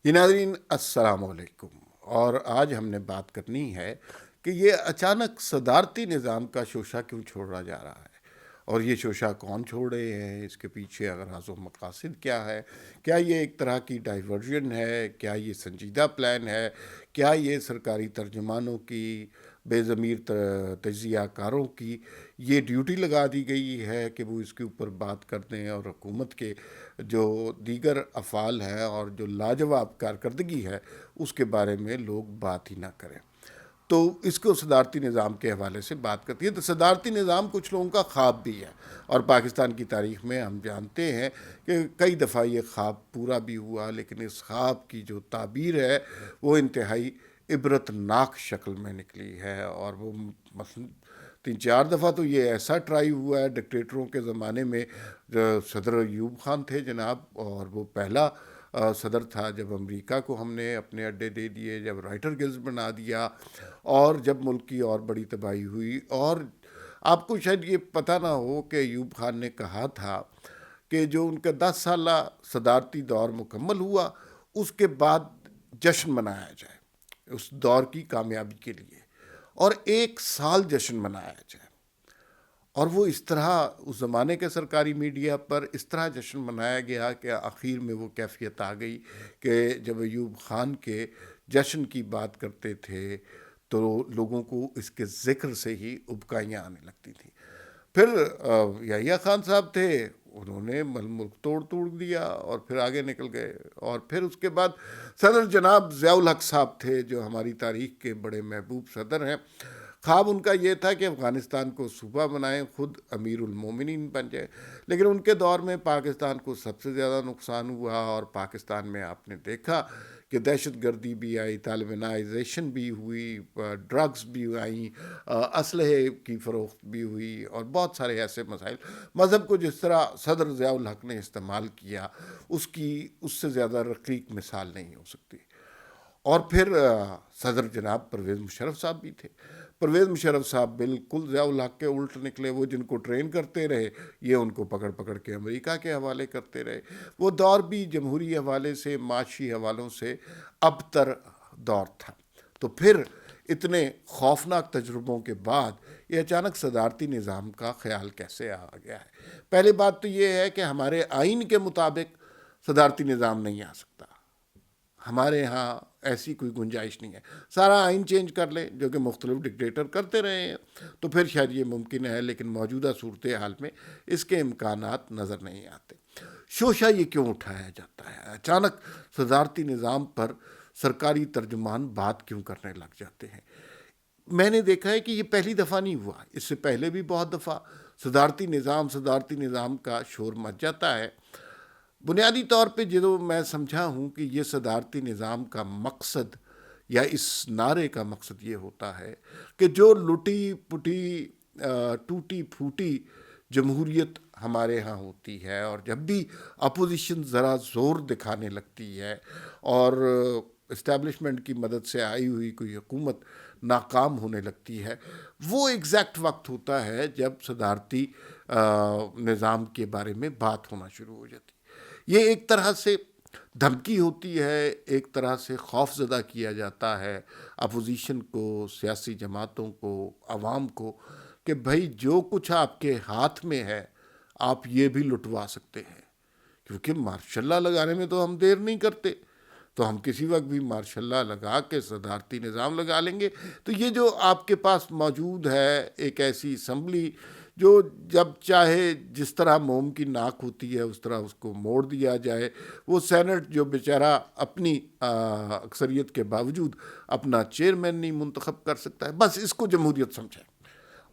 جی ناظرین السلام علیکم۔ اور آج ہم نے بات کرنی ہے کہ یہ اچانک صدارتی نظام کا شوشہ کیوں چھوڑا جا رہا ہے، اور یہ شوشہ کون چھوڑ رہے ہیں، اس کے پیچھے اغراض و مقاصد کیا ہے، کیا یہ ایک طرح کی ڈائیورژن ہے، کیا یہ سنجیدہ پلان ہے، کیا یہ سرکاری ترجمانوں کی، بے ضمیر تجزیہ کاروں کی یہ ڈیوٹی لگا دی گئی ہے کہ وہ اس کے اوپر بات کر دیں، اور حکومت کے جو دیگر افعال ہیں اور جو لاجواب کارکردگی ہے اس کے بارے میں لوگ بات ہی نہ کریں؟ تو اس کو صدارتی نظام کے حوالے سے بات کرتی ہے۔ تو صدارتی نظام کچھ لوگوں کا خواب بھی ہے، اور پاکستان کی تاریخ میں ہم جانتے ہیں کہ کئی دفعہ یہ خواب پورا بھی ہوا، لیکن اس خواب کی جو تعبیر ہے وہ انتہائی عبرت ناک شکل میں نکلی ہے۔ اور وہ مثلا 3-4 دفعہ تو یہ ایسا ٹرائی ہوا ہے ڈکٹیٹروں کے زمانے میں۔ جو صدر ایوب خان تھے جناب، اور وہ پہلا صدر تھا جب امریکہ کو ہم نے اپنے اڈے دے دیے، جب رائٹر گلز بنا دیا، اور جب ملک کی اور بڑی تباہی ہوئی۔ اور آپ کو شاید یہ پتہ نہ ہو کہ ایوب خان نے کہا تھا کہ جو ان کا 10 سالہ صدارتی دور مکمل ہوا اس کے بعد جشن منایا جائے اس دور کی کامیابی کے لیے، اور 1 سال جشن منایا جائے۔ اور وہ اس طرح اس زمانے کے سرکاری میڈیا پر اس طرح جشن منایا گیا کہ آخر میں وہ کیفیت آ گئی کہ جب ایوب خان کے جشن کی بات کرتے تھے تو لوگوں کو اس کے ذکر سے ہی ابکائیاں آنے لگتی تھیں۔ پھر یحییٰ خان صاحب تھے، انہوں نے ملک توڑ دیا اور پھر آگے نکل گئے۔ اور پھر اس کے بعد صدر جناب ضیاء الحق صاحب تھے، جو ہماری تاریخ کے بڑے محبوب صدر ہیں۔ خواب ان کا یہ تھا کہ افغانستان کو صوبہ بنائیں، خود امیر المومنین بن جائے، لیکن ان کے دور میں پاکستان کو سب سے زیادہ نقصان ہوا، اور پاکستان میں آپ نے دیکھا کہ دہشت گردی بھی آئی، طالبانائزیشن بھی ہوئی، ڈرگز بھی آئیں، اسلحے کی فروخت بھی ہوئی، اور بہت سارے ایسے مسائل۔ مذہب کو جس طرح صدر ضیاء الحق نے استعمال کیا، اس سے زیادہ رقیق مثال نہیں ہو سکتی۔ اور پھر صدر جناب پرویز مشرف صاحب بھی تھے۔ پرویز مشرف صاحب بالکل ضیاء الحق کے الٹ نکلے۔ وہ جن کو ٹرین کرتے رہے، یہ ان کو پکڑ کے امریکہ کے حوالے کرتے رہے۔ وہ دور بھی جمہوری حوالے سے، معاشی حوالوں سے ابتر دور تھا۔ تو پھر اتنے خوفناک تجربوں کے بعد یہ اچانک صدارتی نظام کا خیال کیسے آ گیا ہے؟ پہلی بات تو یہ ہے کہ ہمارے آئین کے مطابق صدارتی نظام نہیں آ سکتا۔ ہمارے ہاں ایسی کوئی گنجائش نہیں ہے۔ سارا آئین چینج کر لیں، جو کہ مختلف ڈکٹیٹر کرتے رہے ہیں، تو پھر شاید یہ ممکن ہے، لیکن موجودہ صورتحال میں اس کے امکانات نظر نہیں آتے۔ شوشہ یہ کیوں اٹھایا جاتا ہے؟ اچانک صدارتی نظام پر سرکاری ترجمان بات کیوں کرنے لگ جاتے ہیں؟ میں نے دیکھا ہے کہ یہ پہلی دفعہ نہیں ہوا، اس سے پہلے بھی بہت دفعہ صدارتی نظام کا شور مچ جاتا ہے۔ بنیادی طور پہ جو میں سمجھا ہوں کہ یہ صدارتی نظام کا مقصد، یا اس نعرے کا مقصد یہ ہوتا ہے کہ جو لٹی پٹی ٹوٹی پھوٹی جمہوریت ہمارے ہاں ہوتی ہے، اور جب بھی اپوزیشن ذرا زور دکھانے لگتی ہے اور اسٹیبلشمنٹ کی مدد سے آئی ہوئی کوئی حکومت ناکام ہونے لگتی ہے، وہ ایگزیکٹ وقت ہوتا ہے جب صدارتی نظام کے بارے میں بات ہونا شروع ہو جاتی ہے۔ یہ ایک طرح سے دھمکی ہوتی ہے، ایک طرح سے خوف زدہ کیا جاتا ہے اپوزیشن کو، سیاسی جماعتوں کو، عوام کو، کہ بھائی جو کچھ آپ کے ہاتھ میں ہے آپ یہ بھی لٹوا سکتے ہیں، کیونکہ ماشاء اللہ لگانے میں تو ہم دیر نہیں کرتے، تو ہم کسی وقت بھی ماشاء اللہ لگا کے صدارتی نظام لگا لیں گے۔ تو یہ جو آپ کے پاس موجود ہے ایک ایسی اسمبلی جو جب چاہے جس طرح موم کی ناک ہوتی ہے اس طرح اس کو موڑ دیا جائے، وہ سینٹ جو بیچارہ اپنی اکثریت کے باوجود اپنا چیئرمین نہیں منتخب کر سکتا ہے، بس اس کو جمہوریت سمجھیں۔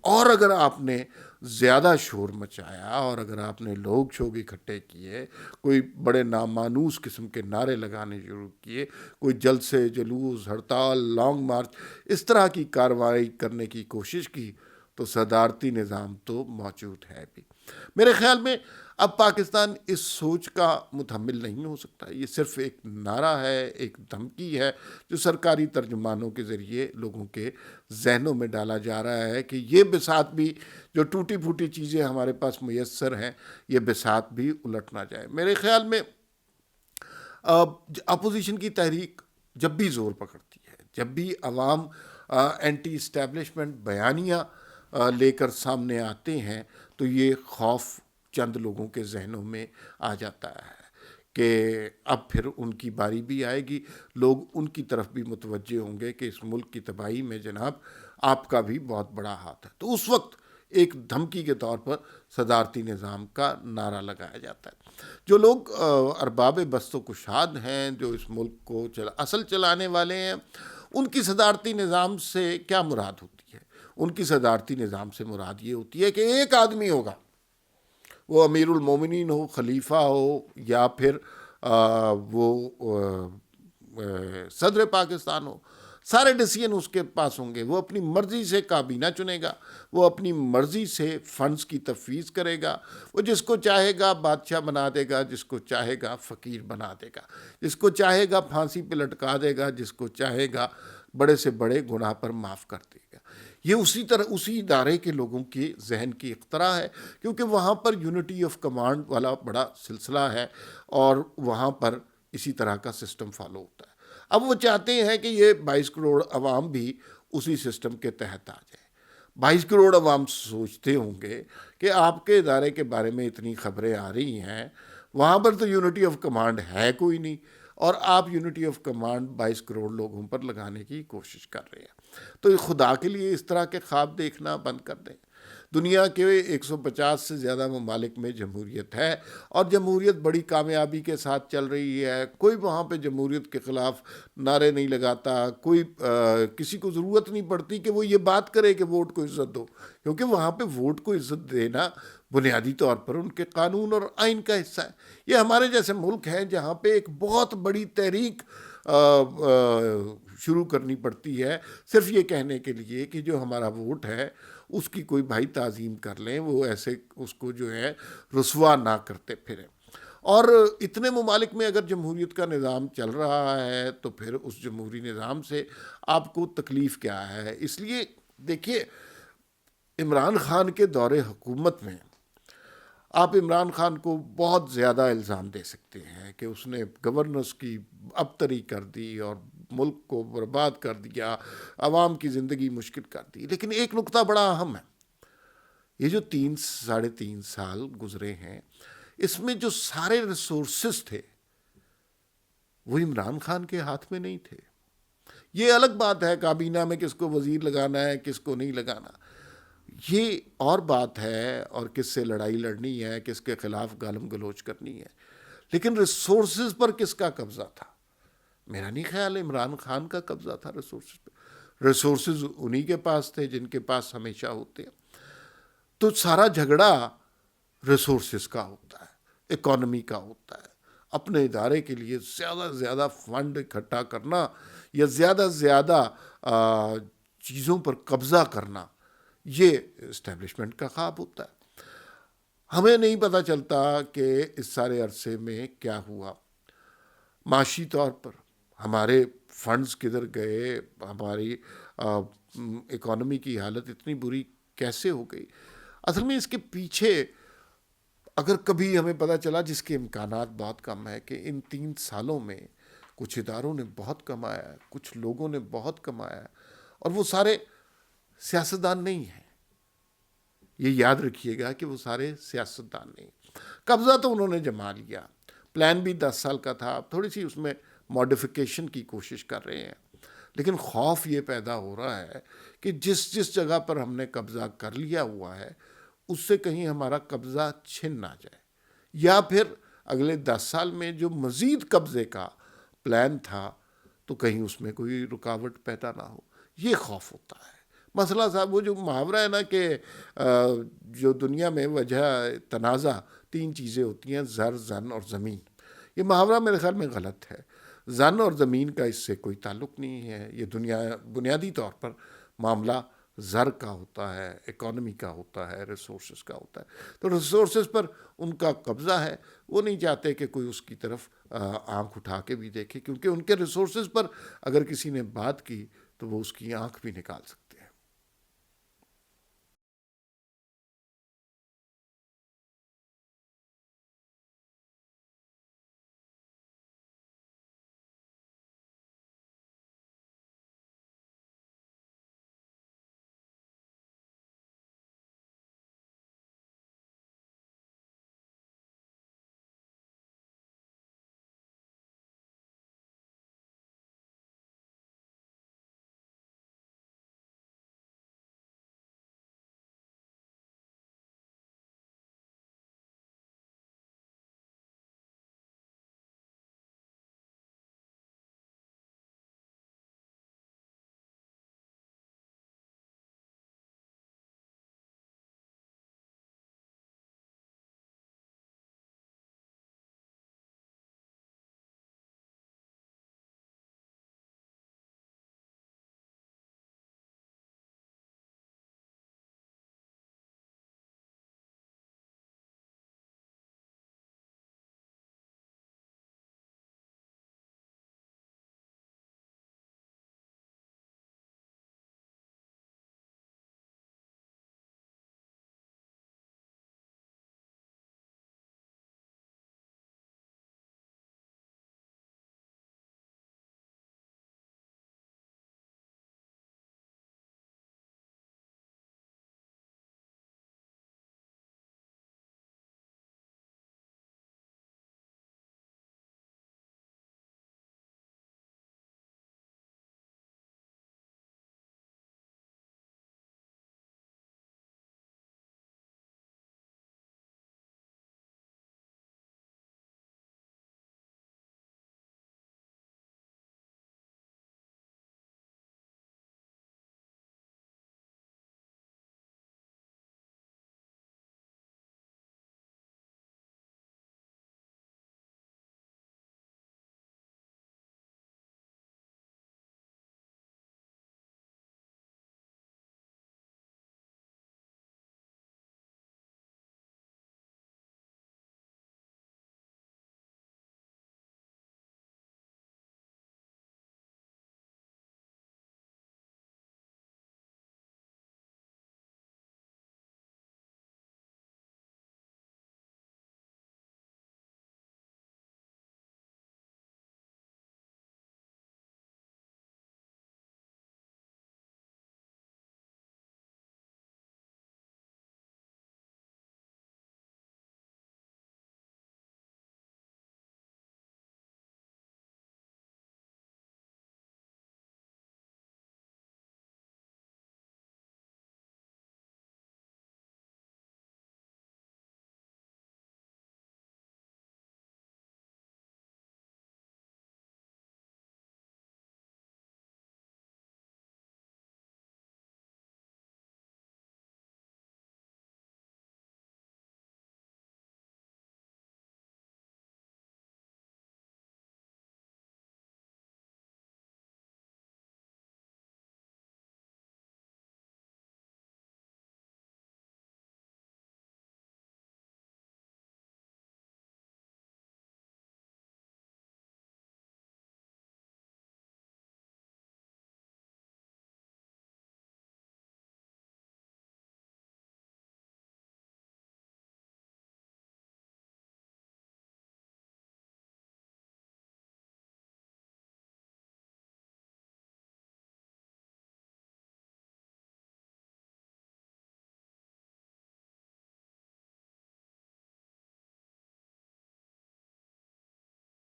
اور اگر آپ نے زیادہ شور مچایا، اور اگر آپ نے لوگ شوگ اکٹھے کیے، کوئی بڑے نامانوس قسم کے نعرے لگانے شروع کیے، کوئی جلسے، جلوس، ہڑتال، لانگ مارچ، اس طرح کی کارروائی کرنے کی کوشش کی، تو صدارتی نظام تو موجود ہے بھی۔ میرے خیال میں اب پاکستان اس سوچ کا متحمل نہیں ہو سکتا۔ یہ صرف ایک نعرہ ہے، ایک دھمکی ہے، جو سرکاری ترجمانوں کے ذریعے لوگوں کے ذہنوں میں ڈالا جا رہا ہے کہ یہ بساط بھی، جو ٹوٹی پھوٹی چیزیں ہمارے پاس میسر ہیں، یہ بساط بھی الٹ نہ جائے۔ میرے خیال میں اپوزیشن کی تحریک جب بھی زور پکڑتی ہے، جب بھی عوام اینٹی اسٹیبلشمنٹ بیانیہ لے کر سامنے آتے ہیں، تو یہ خوف چند لوگوں کے ذہنوں میں آ جاتا ہے کہ اب پھر ان کی باری بھی آئے گی، لوگ ان کی طرف بھی متوجہ ہوں گے کہ اس ملک کی تباہی میں جناب آپ کا بھی بہت بڑا ہاتھ ہے۔ تو اس وقت ایک دھمکی کے طور پر صدارتی نظام کا نعرہ لگایا جاتا ہے۔ جو لوگ ارباب بست و کشاد ہیں، جو اس ملک کو اصل چلانے والے ہیں، ان کی صدارتی نظام سے کیا مراد ہوتی ہے؟ ان کی صدارتی نظام سے مراد یہ ہوتی ہے کہ ایک آدمی ہوگا، وہ امیر المومنین ہو، خلیفہ ہو، یا پھر وہ صدر پاکستان ہو، سارے ڈیسیژن اس کے پاس ہوں گے۔ وہ اپنی مرضی سے کابینہ چنے گا، وہ اپنی مرضی سے فنڈز کی تفویض کرے گا، وہ جس کو چاہے گا بادشاہ بنا دے گا، جس کو چاہے گا فقیر بنا دے گا، جس کو چاہے گا پھانسی پہ لٹکا دے گا، جس کو چاہے گا بڑے سے بڑے گناہ پر معاف کر دے گا۔ یہ اسی ادارے کے لوگوں کے ذہن کی اختراع ہے، کیونکہ وہاں پر یونٹی آف کمانڈ والا بڑا سلسلہ ہے، اور وہاں پر اسی طرح کا سسٹم فالو ہوتا ہے۔ اب وہ چاہتے ہیں کہ یہ 22 کروڑ عوام بھی اسی سسٹم کے تحت آ جائے۔ 22 کروڑ عوام سوچتے ہوں گے کہ آپ کے ادارے کے بارے میں اتنی خبریں آ رہی ہیں، وہاں پر تو یونٹی آف کمانڈ ہے کوئی نہیں، اور آپ یونٹی آف کمانڈ 22 کروڑ لوگوں پر لگانے کی کوشش کر رہے ہیں۔ تو خدا کے لیے اس طرح کے خواب دیکھنا بند کر دیں۔ دنیا کے 150 سے زیادہ ممالک میں جمہوریت ہے، اور جمہوریت بڑی کامیابی کے ساتھ چل رہی ہے۔ کوئی وہاں پہ جمہوریت کے خلاف نعرے نہیں لگاتا، کوئی کسی کو ضرورت نہیں پڑتی کہ وہ یہ بات کرے کہ ووٹ کو عزت دو، کیونکہ وہاں پہ ووٹ کو عزت دینا بنیادی طور پر ان کے قانون اور آئین کا حصہ ہے۔ یہ ہمارے جیسے ملک ہیں جہاں پہ ایک بہت بڑی تحریک شروع کرنی پڑتی ہے صرف یہ کہنے کے لیے کہ جو ہمارا ووٹ ہے اس کی کوئی بھائی تعظیم کر لیں، وہ ایسے اس کو جو ہے رسوا نہ کرتے پھریں۔ اور اتنے ممالک میں اگر جمہوریت کا نظام چل رہا ہے تو پھر اس جمہوری نظام سے آپ کو تکلیف کیا ہے؟ اس لیے دیکھیے، عمران خان کے دور حکومت میں آپ عمران خان کو بہت زیادہ الزام دے سکتے ہیں کہ اس نے گورننس کی ابتری کر دی اور ملک کو برباد کر دیا، عوام کی زندگی مشکل کر دی، لیکن ایک نقطہ بڑا اہم ہے۔ یہ جو 3.5 سال گزرے ہیں، اس میں جو سارے ریسورسز تھے وہ عمران خان کے ہاتھ میں نہیں تھے۔ یہ الگ بات ہے کابینہ میں کس کو وزیر لگانا ہے، کس کو نہیں لگانا، یہ اور بات ہے، اور کس سے لڑائی لڑنی ہے، کس کے خلاف گالم گلوچ کرنی ہے، لیکن ریسورسز پر کس کا قبضہ تھا؟ میرا نہیں خیال عمران خان کا قبضہ تھا ریسورسز پہ۔ ریسورسز انہی کے پاس تھے جن کے پاس ہمیشہ ہوتے ہیں۔ تو سارا جھگڑا ریسورسز کا ہوتا ہے، اکانومی کا ہوتا ہے، اپنے ادارے کے لیے زیادہ سے زیادہ فنڈ اکٹھا کرنا یا زیادہ سے زیادہ چیزوں پر قبضہ کرنا، یہ اسٹیبلشمنٹ کا خواب ہوتا ہے۔ ہمیں نہیں پتہ چلتا کہ اس سارے عرصے میں کیا ہوا، معاشی طور پر ہمارے فنڈز کدھر گئے، ہماری اکانومی کی حالت اتنی بری کیسے ہو گئی۔ اصل میں اس کے پیچھے اگر کبھی ہمیں پتہ چلا، جس کے امکانات بہت کم ہے، کہ ان 3 سالوں میں کچھ اداروں نے بہت کمایا ہے، کچھ لوگوں نے بہت کمایا ہے، اور وہ سارے سیاستدان نہیں ہیں۔ یہ یاد رکھیے گا کہ وہ سارے سیاستدان نہیں۔ قبضہ تو انہوں نے جما لیا، پلان بھی 10 سال کا تھا، تھوڑی سی اس میں ماڈیفیکیشن کی کوشش کر رہے ہیں، لیکن خوف یہ پیدا ہو رہا ہے کہ جس جگہ پر ہم نے قبضہ کر لیا ہوا ہے اس سے کہیں ہمارا قبضہ چھن نہ جائے، یا پھر اگلے 10 سال میں جو مزید قبضے کا پلان تھا تو کہیں اس میں کوئی رکاوٹ پیدا نہ ہو۔ یہ خوف ہوتا ہے۔ مسئلہ صاحب وہ جو محاورہ ہے نا کہ جو دنیا میں وجہ تنازع 3 چیزیں ہوتی ہیں، زر، زن اور زمین، یہ محاورہ میرے خیال میں غلط ہے۔ زن اور زمین کا اس سے کوئی تعلق نہیں ہے۔ یہ دنیا بنیادی طور پر معاملہ زر کا ہوتا ہے، اکانومی کا ہوتا ہے، ریسورسز کا ہوتا ہے۔ تو ریسورسز پر ان کا قبضہ ہے، وہ نہیں چاہتے کہ کوئی اس کی طرف آنکھ اٹھا کے بھی دیکھے، کیونکہ ان کے ریسورسز پر اگر کسی نے بات کی تو وہ اس کی آنکھ بھی نکال سکتے۔